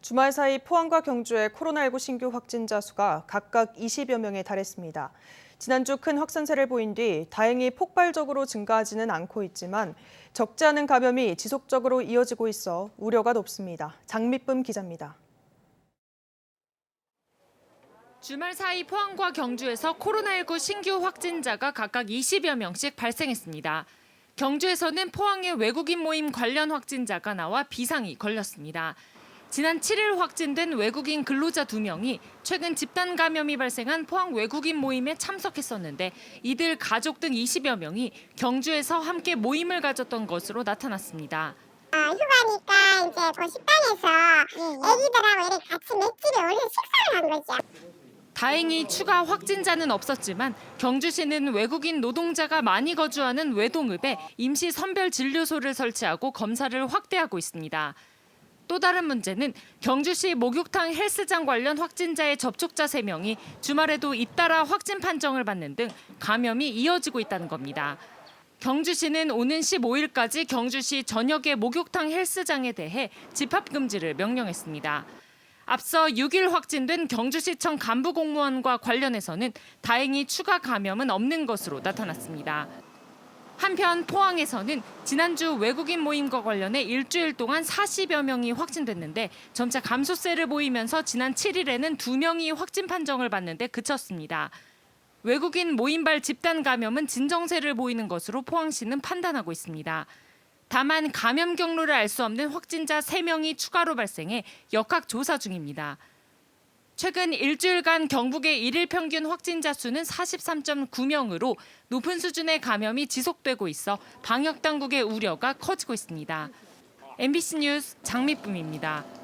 주말 사이 포항과 경주의 코로나19 신규 확진자 수가 각각 20여 명에 달했습니다. 지난주 큰 확산세를 보인 뒤 다행히 폭발적으로 증가하지는 않고 있지만 적지 않은 감염이 지속적으로 이어지고 있어 우려가 높습니다. 장미쁨 기자입니다. 주말 사이 포항과 경주에서 코로나19 신규 확진자가 각각 20여 명씩 발생했습니다. 경주에서는 포항의 외국인 모임 관련 확진자가 나와 비상이 걸렸습니다. 지난 7일 확진된 외국인 근로자 2명이 최근 집단 감염이 발생한 포항 외국인 모임에 참석했었는데 이들 가족 등 20여 명이 경주에서 함께 모임을 가졌던 것으로 나타났습니다. 휴가니까 이제 그 식당에서 애기들하고 이렇게 같이 맥주를 올려 식사를 한 거죠. 다행히 추가 확진자는 없었지만 경주시는 외국인 노동자가 많이 거주하는 외동읍에 임시 선별 진료소를 설치하고 검사를 확대하고 있습니다. 또 다른 문제는 경주시 목욕탕 헬스장 관련 확진자의 접촉자 3명이 주말에도 잇따라 확진 판정을 받는 등 감염이 이어지고 있다는 겁니다. 경주시는 오는 15일까지 경주시 전역의 목욕탕 헬스장에 대해 집합 금지를 명령했습니다. 앞서 6일 확진된 경주시청 간부 공무원과 관련해서는 다행히 추가 감염은 없는 것으로 나타났습니다. 한편 포항에서는 지난주 외국인 모임과 관련해 일주일 동안 40여 명이 확진됐는데 점차 감소세를 보이면서 지난 7일에는 2명이 확진 판정을 받는데 그쳤습니다. 외국인 모임발 집단 감염은 진정세를 보이는 것으로 포항시는 판단하고 있습니다. 다만 감염 경로를 알 수 없는 확진자 3명이 추가로 발생해 역학 조사 중입니다. 최근 일주일간 경북의 일일 평균 확진자 수는 43.9명으로 높은 수준의 감염이 지속되고 있어 방역 당국의 우려가 커지고 있습니다. MBC 뉴스 장미쁨입니다.